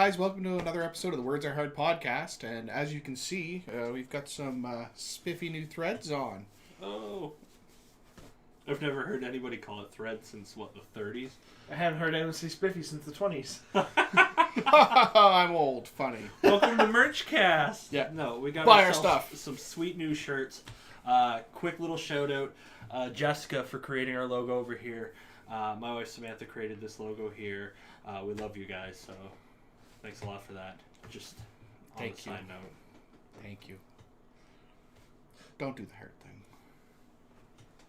guys, welcome to another episode of the Words Are Hard podcast. And as you can see, we've got some spiffy new threads on. Oh. I've never heard anybody call it thread since, what, the 30s? I haven't heard anyone say spiffy since the 20s. I'm old. Funny. Welcome to Merchcast! Yeah. No, we got Buy our ourselves stuff. some sweet new shirts. Quick little shout out, Jessica for creating our logo over here. My wife Samantha created this logo here. We love you guys, so thanks a lot for that. Just on Thank a you. side note. Thank you. Don't do the hurt thing.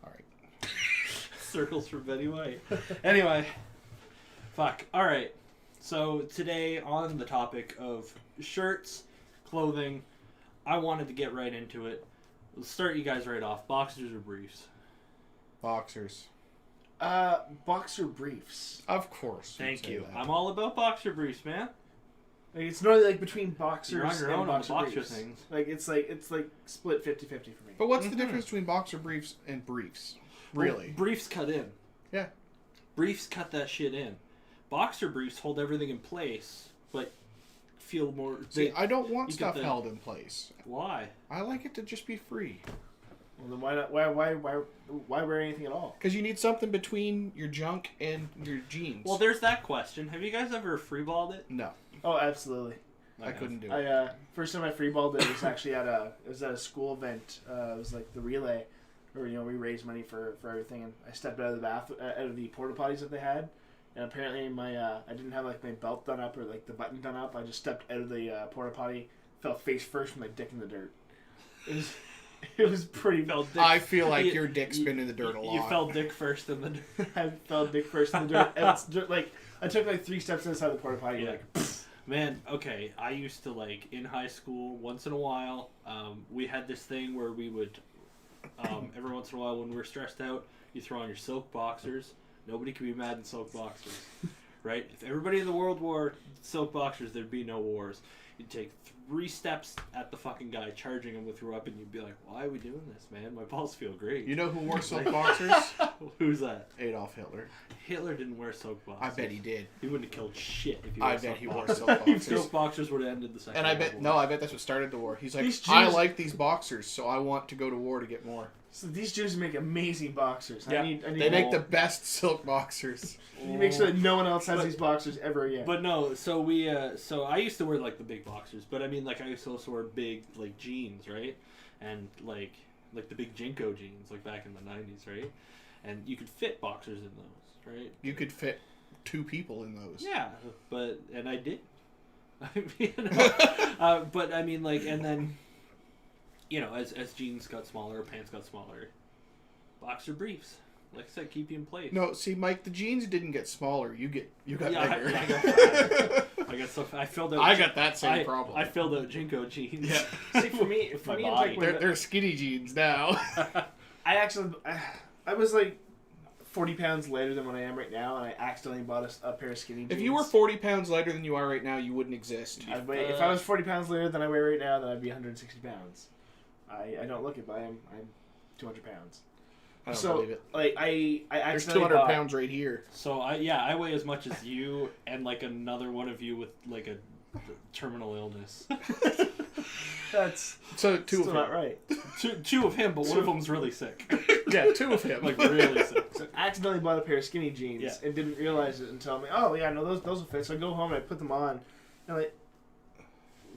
All right. Circles for Betty White. Anyway, fuck. Alright. So today on the topic of shirts, clothing, I wanted to get right into it. Let's start you guys right off. Boxers or briefs? Boxers. Boxer briefs. Of course. Thank say you. that. I'm all about boxer briefs, man. Like, it's normally like between boxers You're on your and own on the boxer boxer briefs. things. Like it's like split 50-50 for me. But what's the difference between boxer briefs and briefs? Really? Well, briefs cut in. Yeah. Briefs cut that shit in. Boxer briefs hold everything in place, but feel more... See, I don't want you stuff get the- held in place. Why? I like it to just be free. Well, then why not? Why wear anything at all? Because you need something between your junk and your jeans. Well, there's that question. Have you guys ever freeballed it? No, Oh, absolutely. I couldn't do it. I first time I freeballed it was actually at a school event. It was like the relay, where we raised money for everything. And I stepped out of the out of the porta potties that they had, and apparently I didn't have like my belt done up or like the button done up. I just stepped out of the porta potty, fell face first with my dick in the dirt. It was pretty. I feel like You- your dick's been in the dirt a lot. You fell dick first in the dirt. I fell dick first in the dirt. And it's dirt, like I took like 3 steps inside the porta potty. Yeah. Like, Man, okay, I used to, like, in high school, once in a while, we had this thing where we would, every once in a while when we were stressed out, you throw on your silk boxers. Nobody could be mad in silk boxers, right? If everybody in the world wore silk boxers, there'd be no wars. You'd take 3 steps at the fucking guy, charging him with your weapon, you'd be like, why are we doing this, man? My balls feel great. You know who wore silk boxers? Who's that? Adolf Hitler. Hitler didn't wear silk boxers. I bet he did. He wouldn't have killed shit if he I wore bet silk he wore boxers. silk boxers. Silk boxers would have ended the second And I World bet War. I bet that's what started the war. He's like, These I Jews- like these boxers, so I want to go to war to get more. so these Jews make amazing boxers. Yeah. I need They make more. the best silk boxers. You make sure that no one else has But- these boxers ever again. But no, so we, so I used to wear like the big boxers, but I mean like I used to also wear big like jeans, right? And like the big Jinko jeans, like back in the 90s, right? And you could fit boxers in those, right? You could fit 2 people in those. Yeah, and I did. I mean, but I mean like, and then, as jeans got smaller, pants got smaller, boxer briefs, like I said, keep you in place. No, see, Mike, the jeans didn't get smaller. You got Yeah, bigger. I got fatter. I got so I filled out. I got that same problem. I filled out Jinko jeans. Yeah. See, for me, My it's body. like when They're skinny jeans now. I was like 40 pounds lighter than what I am right now, and I accidentally bought a pair of skinny jeans. If you were 40 pounds lighter than you are right now, you wouldn't exist. If I was 40 pounds lighter than I weigh right now, then I'd be 160 pounds. I don't look it, but I'm 200 pounds. I don't so, believe it. like, I There's accidentally 200 bought... pounds right here. So I weigh as much as you and like another one of you with like a terminal illness. That's So 2 still of not him. right. two of him, but one of them's really sick. Yeah, 2 of him. Like really sick. So I accidentally bought a pair of skinny jeans Yeah. and didn't realize it until I'm like, oh yeah, no, those will fit. So I go home and I put them on, and I'm like,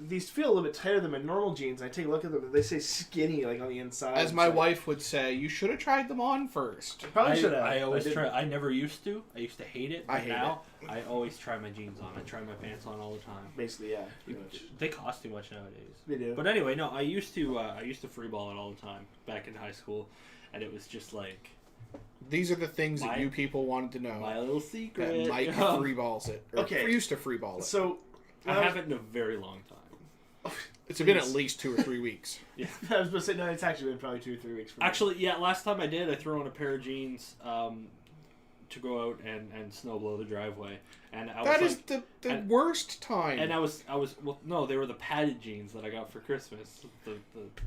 these feel a little bit tighter than my normal jeans. I take a look at them, and they say skinny like on the inside. As my It's like, wife would say, you should have tried them on first. probably should have. I always didn't. try. I never used to. I used to hate it. But I hate now I always try my jeans on. I try my pants on all the time. Basically, yeah. Pretty much. They cost too much nowadays. They do. But anyway, no, I used to freeball it all the time back in high school, and it was just like These are the things that My- you people wanted to know. my little secret. That Mike Um, freeballs it. Or Okay. used to freeball it. So I haven't in a very long time. It's been at least 2 or 3 weeks. Yeah. I was going to say, no, it's actually been probably 2 or 3 weeks. For me. Actually, yeah, last time I did, I threw on a pair of jeans to go out and snow blow the driveway, and I was That like, is the and- worst time. and I was well, no, they were the padded jeans that I got for Christmas, the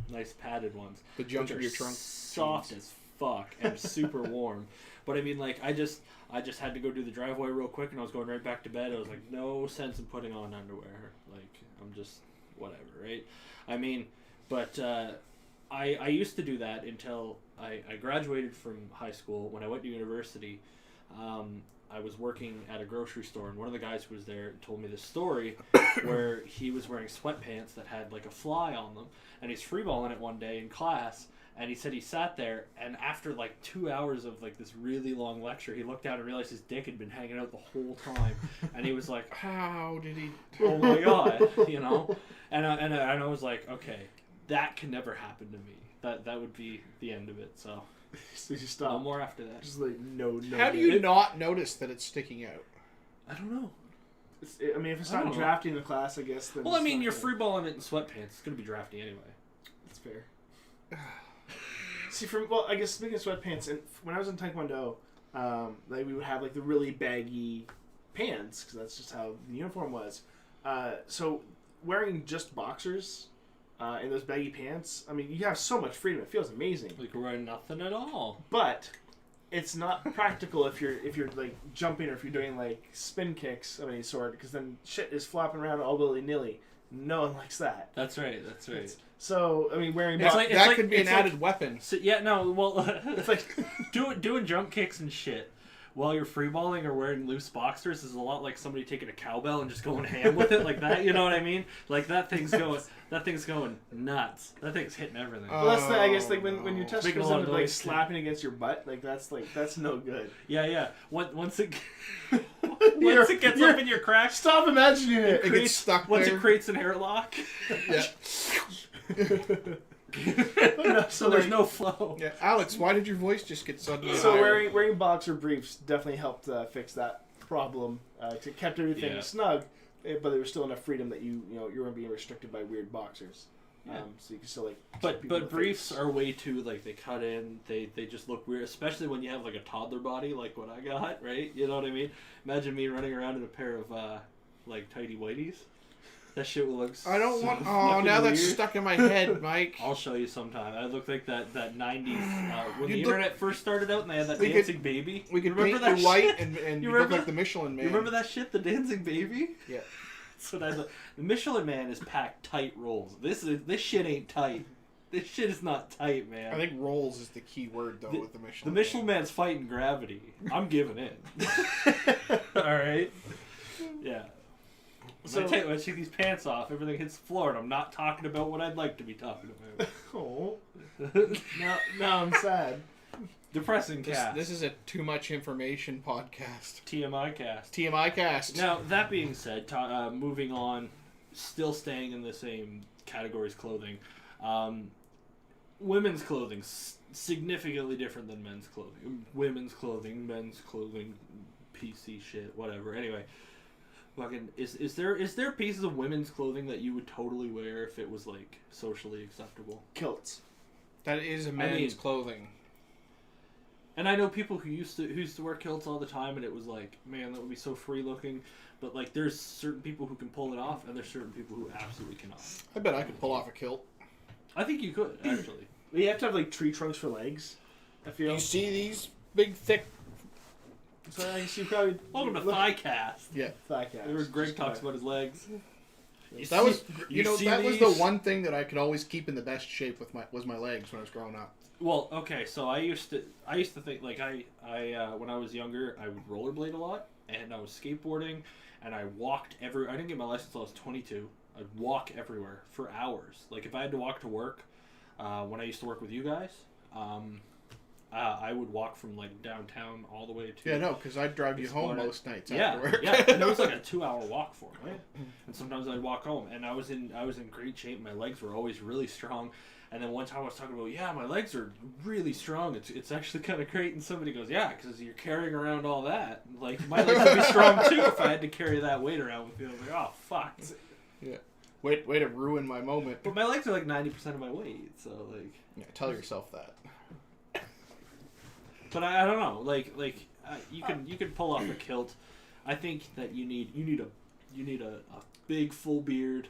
nice padded ones, the junk which in are your trunk. soft jeans. as fuck and super warm. But I mean, like, I just had to go do the driveway real quick, and I was going right back to bed. I was like, no sense in putting on underwear. Like, I'm just whatever, right? I mean, but I used to do that until I graduated from high school. When I went to university, I was working at a grocery store, and one of the guys who was there told me this story where he was wearing sweatpants that had like a fly on them, and he's freeballing it one day in class. And he said he sat there, and after like 2 hours of like this really long lecture, he looked down and realized his dick had been hanging out the whole time, and he was like, How did he? "Oh my god," you know. And I was like, "Okay, that can never happen to me. That would be the end of it." So So you stop. no more after that. Just like no. How do you not notice that it's sticking out? I don't know. I mean, if it's I not don't know. drafty in the class, I guess. Then Well, I it's mean, not you're good. freeballing it in sweatpants. It's gonna be drafty anyway. That's fair. See, I guess speaking of sweatpants, and when I was in Taekwondo, like we would have like the really baggy pants because that's just how the uniform was. So wearing just boxers in those baggy pants, I mean, you have so much freedom. It feels amazing. Like we're wearing nothing at all. But it's not practical if you're like jumping or if you're doing like spin kicks of any sort, because then shit is flopping around all willy nilly. No one likes that. That's right. That's right. So I mean, wearing It's like- That could be an it's like- added weapon. So, yeah, no, well, it's like doing jump kicks and shit while you're freeballing or wearing loose boxers is a lot like somebody taking a cowbell and just going ham with it like that. You know what I mean? Like that thing's going nuts. That thing's hitting everything. well, that's the, I guess like when your Making a testicles lot end of up like noise, too. slapping against your butt, like that's no good. Yeah. Once it You're- once it gets you're- up in your cracks, Stop imagining it. It gets stuck once there. it creates an airlock, Yeah. so there's no flow. Yeah, Alex, why did your voice just get suddenly So higher? wearing boxer briefs definitely helped fix that problem. It kept everything Yeah. snug, but there was still enough freedom that you weren't being restricted by weird boxers. Yeah. So you can still like. kick But people in the briefs face. are way too like they cut in. They just look weird, especially when you have like a toddler body like what I got, right? You know what I mean? Imagine me running around in a pair of like tighty whities. That shit looks. I don't so want. Oh, fucking now that's weird. stuck in my head, Mike. I'll show you sometime. I look like that 90s when the You look- internet first started out and they had that We could- dancing baby. We could remember paint that you white shit? and You you look remember- like the Michelin Man. You remember that shit, the dancing baby? Yeah. So the Michelin Man is packed tight rolls. This shit ain't tight. This shit is not tight, man. I think rolls is the key word though with the The Michelin. Michelin Man's fighting gravity. I'm giving in. All right. Yeah. So So- when I take these pants off, everything hits the floor, and I'm not talking about what I'd like to be talking Oh, about. now I'm sad. Depressing cast. This is a too much information podcast. TMI cast. TMI cast. Now that being said, moving on, still staying in the same categories, clothing. Women's clothing significantly different than men's clothing. Women's clothing, men's clothing, PC shit, whatever. Anyway. Fucking is there pieces of women's clothing that you would totally wear if it was like socially acceptable? Kilts. That is a men's mean- clothing. And I know people who used to wear kilts all the time, and it was like, man, that would be so free looking. But like, there's certain people who can pull it off, and there's certain people who absolutely cannot. I bet I could pull off a kilt. I think you could actually. You have to have like tree trunks for legs. I feel. You see these big thick. So I guess you probably. Welcome to Thighcast. Yeah. Thigh cast. Where Greg talks about his legs. That was see that was these? the one thing that I could always keep in the best shape with my legs when I was growing up. Well, okay, so I used to think like I when I was younger I would rollerblade a lot, and I was skateboarding, and I walked I didn't get my license until I was 22. I'd walk everywhere for hours. Like if I had to walk to work, when I used to work with you guys, I would walk from like downtown all the way to Yeah, no, because I'd drive you home Explore it. most nights yeah, after work. yeah, and it was like a 2-hour walk for me. And sometimes I'd walk home, and I was in great shape. My legs were always really strong. And then one time I was talking about, yeah, my legs are really strong. It's actually kind of great. And somebody goes, yeah, because you're carrying around all that. Like my legs would be strong too if I had to carry that weight around with me. I was like, oh fuck. Yeah. Way to ruin my moment. But my legs are like 90% of my weight, so like. Yeah, tell yourself that. But I don't know, like you can pull off a kilt. I think that you need a big full beard,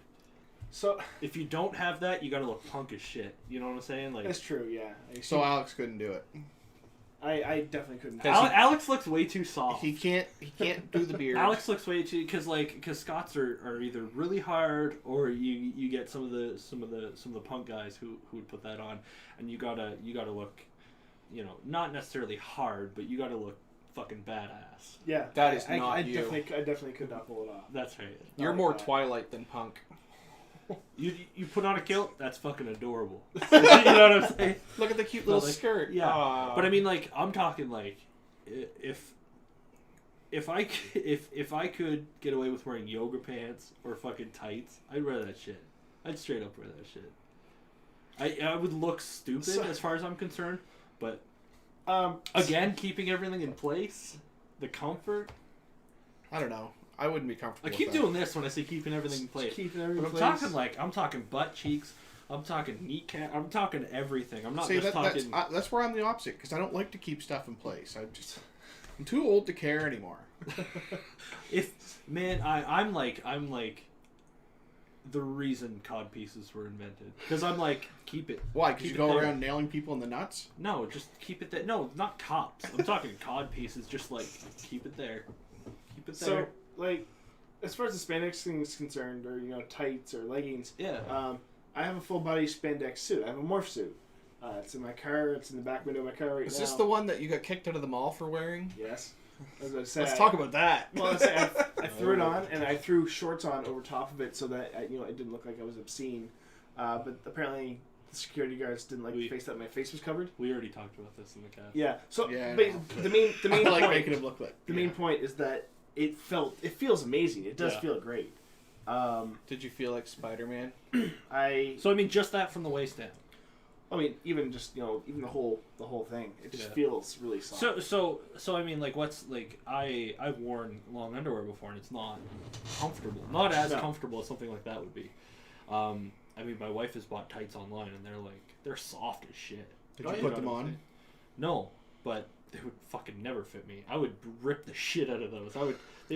So If you don't have that, you gotta look punk as shit. You know what I'm saying? Like that's true. Yeah. So Alex couldn't do it. I definitely couldn't. Alex looks way too soft. He can't do the beard. Alex looks way too because Scots are either really hard or you get some of the punk guys who would put that on, and you gotta look, not necessarily hard, but you gotta look fucking badass. Yeah. That is I not you. definitely could not pull it off. That's right. You're like more that. Twilight than punk. You put on a kilt, that's fucking adorable. You know what I'm saying? Look at the cute little But, like, skirt. Yeah, Aw. but I mean, like, I'm talking like, if I could get away with wearing yoga pants or fucking tights, I'd wear that shit. I'd straight up wear that shit. I would look stupid as far as I'm concerned, but again, keeping everything in place, the comfort. I don't know. I wouldn't be comfortable. I with keep that. doing this when I say keeping everything in place. Keeping everything But in I'm place. I'm talking butt cheeks. I'm talking kneecap. I'm talking everything. I'm not See, just talking. that's where I'm the opposite because I don't like to keep stuff in place. I'm too old to care anymore. I'm like the reason cod pieces were invented because I'm like keep it. Why? Because keep you it go there. around nailing people in the nuts? No, just keep it there. No, not cops. I'm talking cod pieces. Just like keep it there. Keep it there. So, like, as far as the spandex thing is concerned, or tights or leggings, Yeah. I have a full body spandex suit. I have a morph suit. It's in my car. It's in the back window of my car right now. Is this the one that you got kicked out of the mall for wearing? Yes. As I said, Let's talk about that. Well, I threw it on, and I threw shorts on over top of it so that it didn't look like I was obscene. But apparently, the security guards didn't like the face that my face was covered. We already talked about this in the cast. Yeah. So Yeah, the main I like point, making him look like. the main point is that it feels amazing. It does Yeah. feel great. Did you feel like Spider-Man? So I mean, just that from the waist down. Even just even the whole thing, it just Yeah. feels really soft. So I mean, like, what's like I've worn long underwear before, and it's not comfortable. Not as No. comfortable as something like that would be. I mean, my wife has bought tights online, and they're soft as shit. Did Oh, you yeah. put them on? No, but they would fucking never fit me. I would rip the shit out of those. They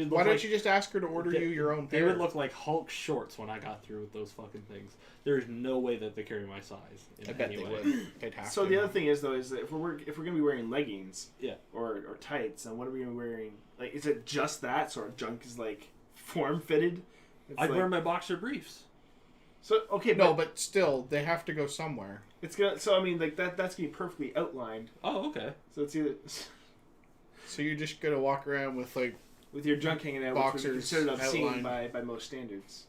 would Why look don't like, you just ask her to order they- you your own They pair? would look like Hulk shorts when I got through with those fucking things. There's no way that they carry my size. In I bet any they way. would. They'd have So to. the other thing is though is that if we're gonna be wearing leggings, Yeah. or tights, then what are we gonna be wearing? Like, is it just that sort of junk is like form fitted? I'd wear my boxer briefs. So okay, No, but still, they have to go somewhere. it's gonna. So I mean, like that's gonna be perfectly outlined. Oh, okay. So it's either So you're just gonna walk around with like. with your junk hanging out, which would be Boxers considered obscene outlined. by most standards.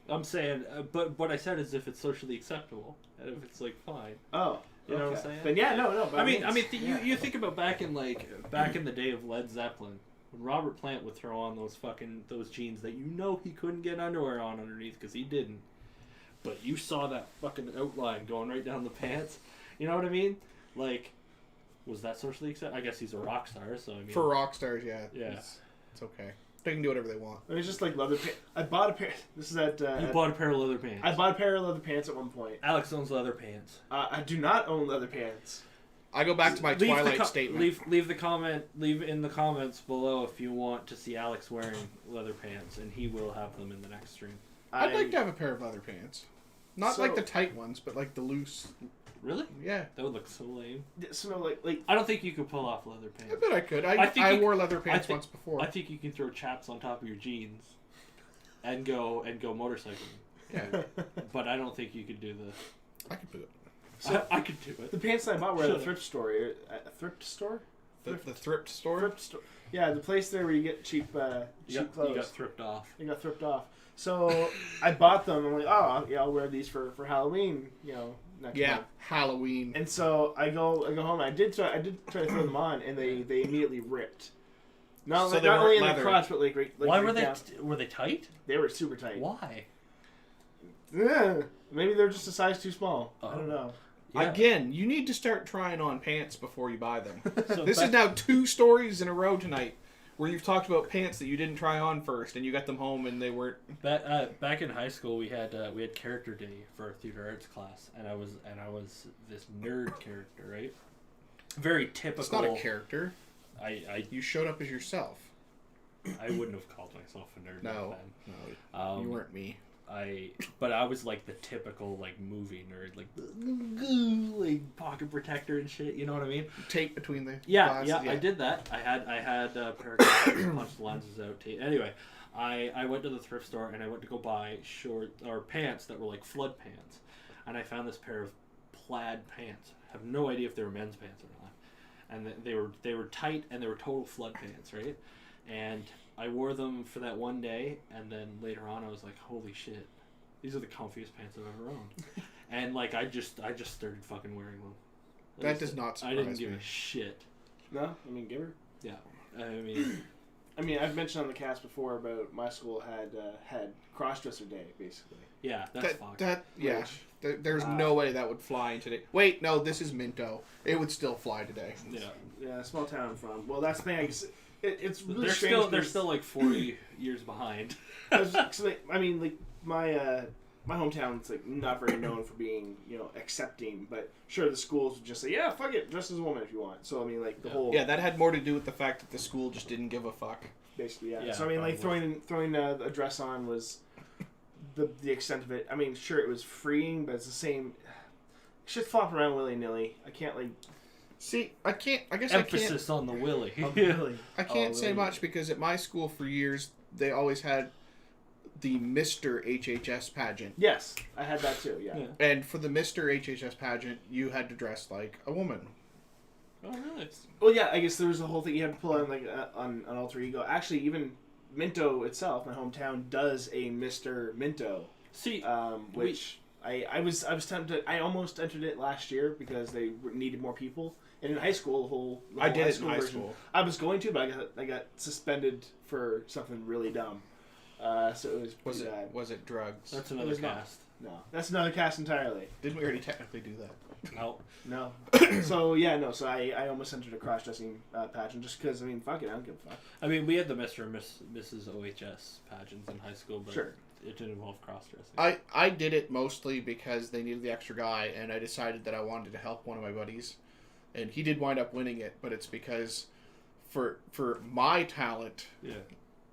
I'm saying, but what I said is if it's socially acceptable, and if it's like fine. Oh, You know what I'm okay. saying? Then yeah, no. By I mean, means, yeah. you think about back in the day of Led Zeppelin, when Robert Plant would throw on those jeans that he couldn't get underwear on underneath because he didn't, but you saw that fucking outline going right down the pants. You know what I mean? Like, was that socially acceptable? I guess he's a rock star, so I mean. For rock stars, yeah. Yeah. It's okay. They can do whatever they want. It was just like leather pants. I bought a pair. This is at. You bought a pair of leather pants. I bought a pair of leather pants at one point. Alex owns leather pants. I do not own leather pants. I go back to my Twilight statement. Leave in the comments below if you want to see Alex wearing leather pants, and he will have them in the next stream. I'd like to have a pair of leather pants. Not So- like the tight ones, but like the loose. Really? Yeah. That would look so lame. So no, like I don't think you could pull off leather I pants. bet I could. I think I you- wore leather pants think- once before. I think you can throw chaps on top of your jeans, and go motorcycling. Yeah. But I don't think you could do the. I could do it. So- I could do it. the pants that I bought were at Shut a up. thrift store. A thrift store? The thrift store. Thrift store. Yeah, the place there where you get cheap You clothes. got thripped off. They got thrift off. So I bought them. I'm like, oh yeah, I'll wear these for Halloween. Next Yeah. month. Halloween. And so I go home. I did try to throw them on, and they immediately ripped. Not, So they not only in weren't the leather. crotch, but like Why right were they? down. Were they tight? They were super tight. Why? Yeah, maybe they're just a size too small. I Oh. don't know. Yeah. Again, you need to start trying on pants before you buy them. So This back- is now 2 stories in a row tonight where you've talked about pants that you didn't try on first and you got them home and they weren't. Back in high school, we had character day for our theater arts class, and I was this nerd character, right? Very typical. It's not a character. I You showed up as yourself. wouldn't have called myself a nerd. No. Back then. No, Um, you weren't me. but I was like the typical like movie nerd, like pocket protector and shit. You know what I mean? Tape between the Yeah, glasses. I did that. I had a pair of glasses, punched the lenses out. Anyway, I went to the thrift store and I went to go buy pants that were like flood pants, and I found this pair of plaid pants. I have no idea if they were men's pants or not, and they were tight and they were total flood pants, right? And I wore them for that one day, and then later on I was like, holy shit, these are the comfiest pants I've ever owned. And like I just started fucking wearing them. That does not surprise me. I didn't give a shit. No, I mean, give her. Yeah, I mean, I've mentioned on the cast before about my school had crossdresser day, basically. yeah, that's fucked. Yeah. There's no way that would fly in today. Wait, no, this is Minto. It would still fly today. Yeah, Yeah, small town I'm from. Well, that's the thing. I guess it's really they're strange. they're still like 40 years behind. I mean, like my hometown's like not very known for being, accepting, but sure the schools would just say, yeah, fuck it, dress as a woman if you want. So I mean, like the whole Yeah, that had more to do with the fact that the school just didn't give a fuck. basically, yeah. Yeah, So I mean, like probably. throwing a dress on was the extent of it. I mean, sure it was freeing, but it's the same. Shit flop around willy nilly. I can't like. See, I guess Emphasis on the willy. Really. I can't say really? much because at my school for years they always had the Mr. HHS pageant. Yes, I had that too. Yeah. Yeah. And for the Mr. HHS pageant, you had to dress like a woman. Oh, really? Well, yeah. I guess there was a whole thing you had to pull on like on an alter ego. Actually, even Minto itself, my hometown, does a Mr. Minto. See, Which I was tempted. I almost entered it last year because they needed more people. And in high school, the whole I did high it in high version, school. I was going to, but I got suspended for something really dumb. So it was pretty bad. Was it drugs? that's It another was not. cast. No, that's another cast entirely. Didn't we already technically do that? No. No. So yeah, no. So I almost entered a cross dressing pageant just because I mean, fuck it, I don't give a fuck. I mean, we had the Mr. and Mrs. OHS pageants in high school, but Sure. it didn't involve cross-dressing. I did it mostly because they needed the extra guy, and I decided that I wanted to help one of my buddies, and he did wind up winning it. But it's because for my talent, Yeah.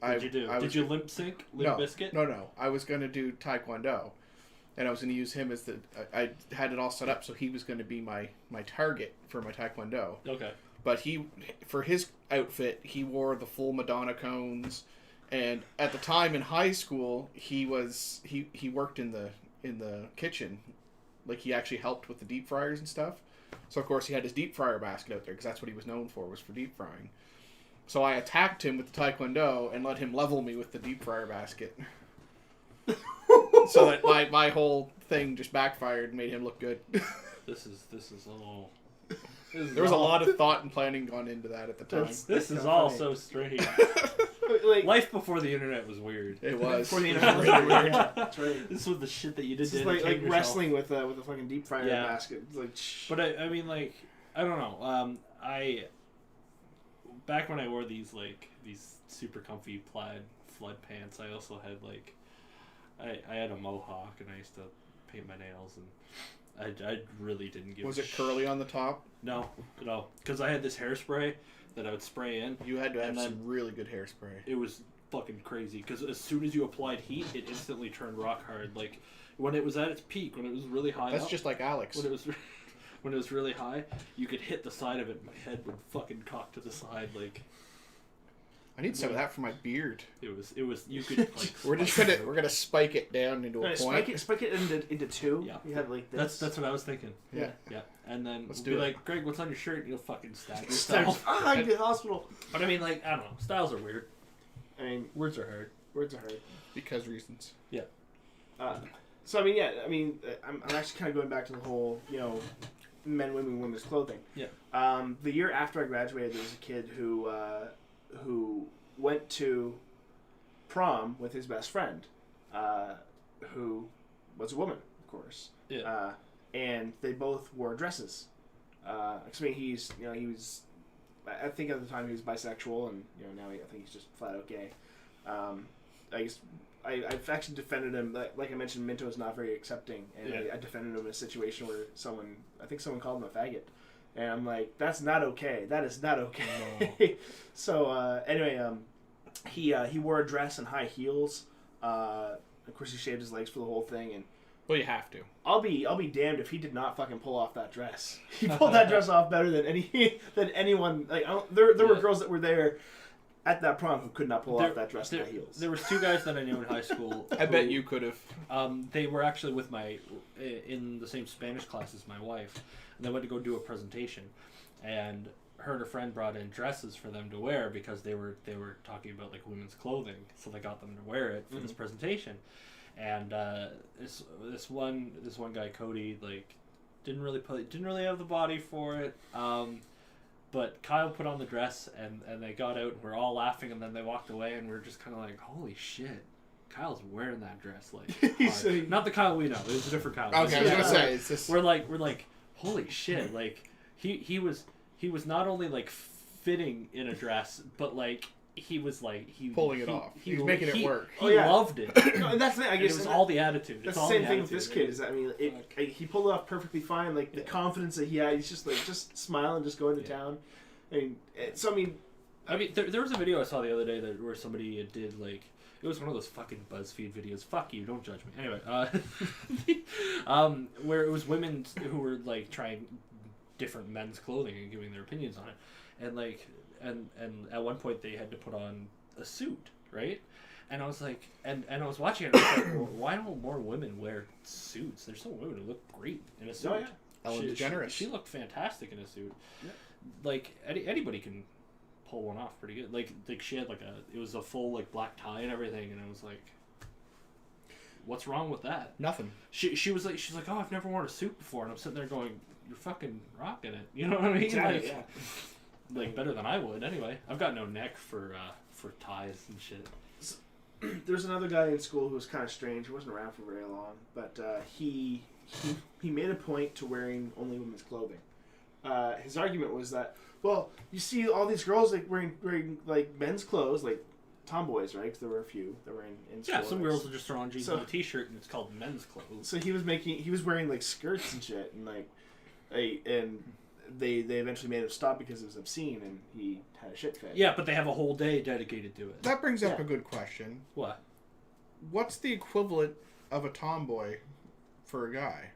I Did you do? I Did was- you limp sync? Limp biscuit? No. I was going to do Taekwondo, and I was going to use him as I had it all set up so he was going to be my target for my Taekwondo. Okay. But for his outfit, he wore the full Madonna cones, and at the time in high school, he worked in the kitchen, like he actually helped with the deep fryers and stuff. So of course he had his deep fryer basket out there because that's what he was known for, was for deep frying. So I attacked him with the Taekwondo and let him level me with the deep fryer basket. So that my whole thing just backfired and made him look good. This is a little. There was a lot of thought and planning gone into that at the time. This is kinda all funny. so strange. Like Life before the internet was weird. It was. before the internet was really weird. Yeah, that's right. This was the shit that you did It's to just like entertain yourself. wrestling with a fucking deep fryer Yeah. basket. It's like, shh. But I mean, like, I don't know. Back when I wore these super comfy plaid flood pants, I also had like, I had a mohawk and I used to paint my nails and I really didn't give. Was a it curly on the top? No, because I had this hairspray that I would spray in. You had to have And then- some really good hairspray. It was fucking crazy because as soon as you applied heat, it instantly turned rock hard. Like when it was at its peak, when it was really high. That's up, just like Alex. when it was. When it was really high, you could hit the side of it and my head would fucking cock to the side like I need some of that for my beard. it was you could like We're gonna spike it down into a point. Spike it into two. Yeah. You have like this. that's what I was thinking. Yeah. Yeah. And then Let's we'll do be it. like, Greg, what's on your shirt? And you'll fucking stab Starts, yourself. I can go to the hospital. But I mean like, I don't know. Styles are weird. I mean, Words are hard. words are hard. Because reasons. So I mean, yeah. I mean, I'm actually kind of going back to the whole, men, women, women's clothing. Yeah. The year after I graduated, there was a kid who went to prom with his best friend, who was a woman, of course. Yeah. And they both wore dresses. 'Cause, I mean, he was. I think at the time he was bisexual, and now I think he's just flat out gay. I guess I've actually defended him. Like I mentioned, Minto is not very accepting, and Yeah. I defended him in a situation where someone called him a faggot, and I'm like, that's not okay. That is not okay. So anyway, he wore a dress and high heels, Of course, he shaved his legs for the whole thing, and Well, you have to. I'll be damned if he did not fucking pull off that dress. He pulled that dress off better than anyone. Like there were girls that were there at that prom who could not pull off that dress in high heels. There was two guys that I knew in high school. I bet you could have. They were actually with in the same Spanish class as my wife, and they went to go do a presentation, and her and her friend brought in dresses for them to wear because they were talking about like women's clothing, so they got them to wear it for this presentation, and this one guy Cody like didn't really have the body for it. But Kyle put on the dress, and they got out, and we're all laughing, and then they walked away, and we're just kind of like, holy shit, Kyle's wearing that dress, like, hard. Not the Kyle we know, it was a different Kyle. Okay, I was gonna say, it's just... We're like, holy shit, like, he was not only, like, fitting in a dress, but, like, he was, like, pulling it off. He was making it work. He loved it. No, and that's the thing, I guess. It was all the attitude. That's the same thing with this kid. Is that, I mean, he pulled it off perfectly fine. Like the confidence that he had, he's just smiling, just going to town. I mean, there was a video I saw the other day where somebody did like it was one of those fucking BuzzFeed videos. Fuck you, don't judge me. Anyway, where it was women who were like trying different men's clothing and giving their opinions on it, and like and at one point they had to put on a suit, right? And I was like, and I was watching it, and I was like, well, why don't more women wear suits? There's some women who look great in a suit. Oh, yeah. Ellen DeGeneres. She looked fantastic in a suit. Yeah. Like anybody can pull one off pretty good. Like she had it was a full like black tie and everything, and I was like, what's wrong with that? Nothing. She's like, oh, I've never worn a suit before, and I'm sitting there going, you're fucking rocking it. You know what I mean? Exactly. Like, like better than I would anyway. I've got no neck for ties and shit. There's another guy in school who was kind of strange. He wasn't around for very long, but he made a point to wearing only women's clothing. His argument was that, well, you see all these girls like wearing like men's clothes, like tomboys, right? Because there were a few that were in school. Yeah, some girls will just throw on jeans and a t-shirt, and it's called men's clothes. So he was wearing like skirts and shit, and like they eventually made him stop because it was obscene, and he had a shit fit. Yeah, but they have a whole day dedicated to it. That brings up a good question. What? What's the equivalent of a tomboy for a guy?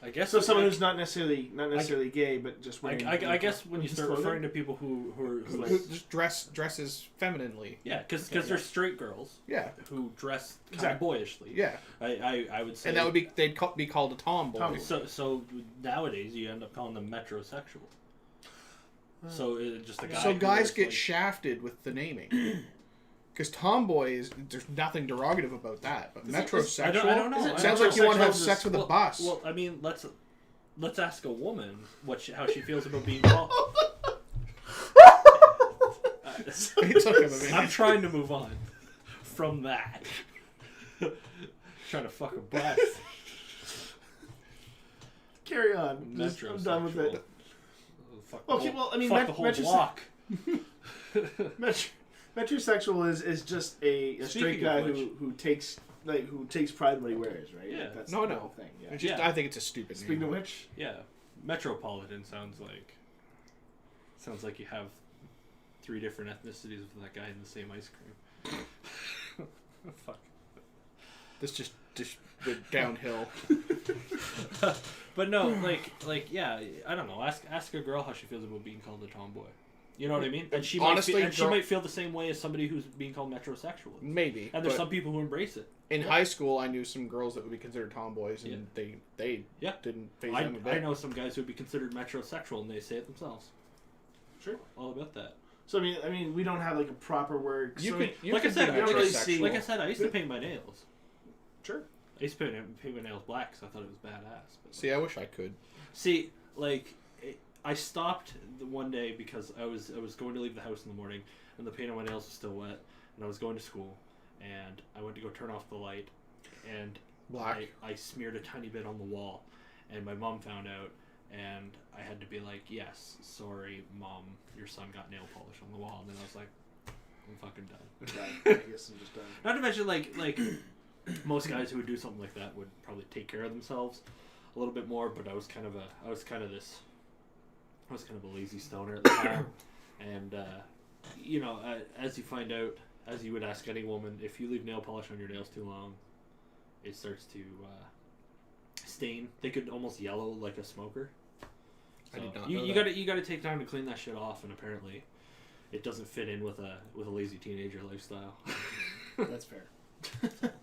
I guess so. Someone who's not necessarily gay, but just wearing. I guess when you start referring to people who like, just dresses femininely. Yeah, because they're straight girls. Yeah. Who dress kind of boyishly. Yeah. I would say. And that would be they'd be called a tomboy. So nowadays you end up calling them metrosexual. So just a guy. So guys get shafted with the naming. Because tomboy there's nothing derogative about that, but metrosexual. I don't know. It sounds like you want to have sex with a bus. Well, I mean, let's ask a woman how she feels about being called. I'm trying to move on from that. Trying to fuck a bus. Carry on. I'm done with it. Fuck the whole block. Metrosexual is just a straight guy who takes pride in what he wears, right? Yeah. That's no. The whole thing. Yeah. Just, I think it's a stupid name. Speaking of which, yeah, Metropolitan sounds like you have 3 different ethnicities with that guy in the same ice cream. Fuck. This just went downhill. But no, like yeah, I don't know. Ask a girl how she feels about being called a tomboy. You know what I mean? And she might feel the same way as somebody who's being called metrosexual. Maybe. And there's some people who embrace it. In high school, I knew some girls that would be considered tomboys, and they didn't phase them a bit. I know some guys who would be considered metrosexual, and they say it themselves. Sure. All about that. So I mean, we don't have like a proper word. Like I said, I used to paint my nails. Sure. I used to paint my nails black because I thought it was badass. But see, I wish I could. See, like, I stopped one day because I was going to leave the house in the morning, and the paint on my nails was still wet, and I was going to school, and I went to go turn off the light, and I smeared a tiny bit on the wall, and my mom found out, and I had to be like, yes, sorry, Mom, your son got nail polish on the wall, and then I was like, I'm fucking done. I guess I'm just done. Not to mention, like most guys who would do something like that would probably take care of themselves a little bit more, but I was kind of a lazy stoner at the time, and you know, as you find out, as you would ask any woman, if you leave nail polish on your nails too long, it starts to stain. They could almost yellow like a smoker. I did not you, know you that. gotta take time to clean that shit off, and apparently, it doesn't fit in with a lazy teenager lifestyle. That's fair.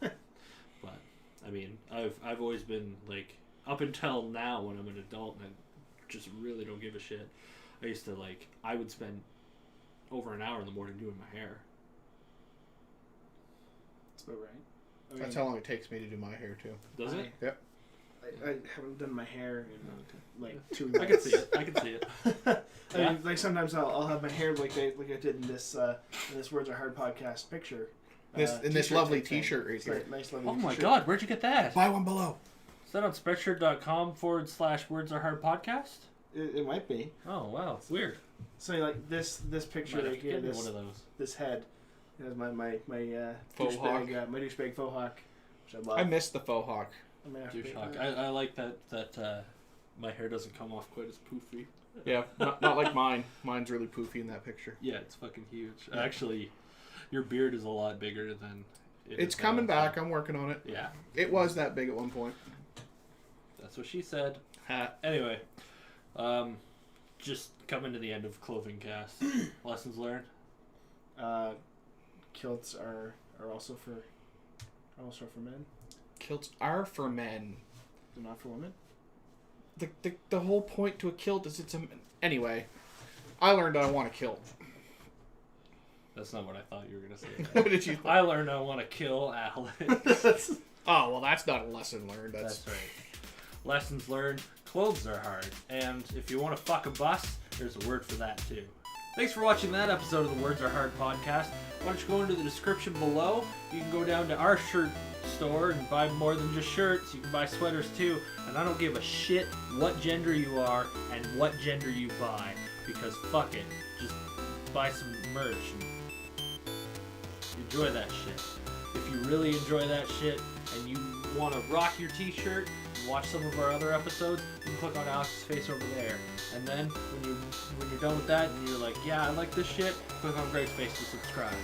But I mean, I've always been like, up until now when I'm an adult and I just really don't give a shit. I used to I would spend over an hour in the morning doing my hair. That's about right. That's how long it takes me to do my hair too. Does it? Yep. I haven't done my hair in like 2 I months. I can see it. I mean, like sometimes I'll have my hair like I did in this Words Are Hard podcast picture. This in this T-shirt lovely type thing. T-shirt right It's here. like nice lovely Oh my t-shirt. god, where'd you get that? Buy one below. Is that on spreadshirt.com/Words Are Hard podcast? It might be. Oh wow, weird. So like this picture Might have right to here, get me this one of those. this head. It has my Faux hawk. my douchebag faux hawk, which I love. I missed the faux hawk. I may have to Douche pick hawk. that. I like that my hair doesn't come off quite as poofy. Yeah, not like mine. Mine's really poofy in that picture. Yeah, it's fucking huge. Actually, your beard is a lot bigger than It's coming back. I'm working on it. Yeah, It was that big at one point. that's what she said. Ha. Anyway, just coming to the end of Clothing Cast. Lessons learned. Kilts are also for men. Kilts are for men. They're not for women. The whole point to a kilt is it's a... Anyway, I learned I want a kilt. That's not what I thought you were gonna say. What did you think? I learned I want to kill Alex. Oh, well, that's not a lesson learned. That's right. Lessons learned. Clothes are hard. And if you want to fuck a bus, there's a word for that too. Thanks for watching that episode of the Words Are Hard podcast. Why don't you go into the description below? You can go down to our shirt store and buy more than just shirts. You can buy sweaters too. And I don't give a shit what gender you are and what gender you buy. Because fuck it. Just buy some merch and enjoy that shit. If you really enjoy that shit and you want to rock your t-shirt and watch some of our other episodes, you can click on Alex's face over there. And then when you're done with that and you're like, yeah, I like this shit, click on Greg's face to subscribe.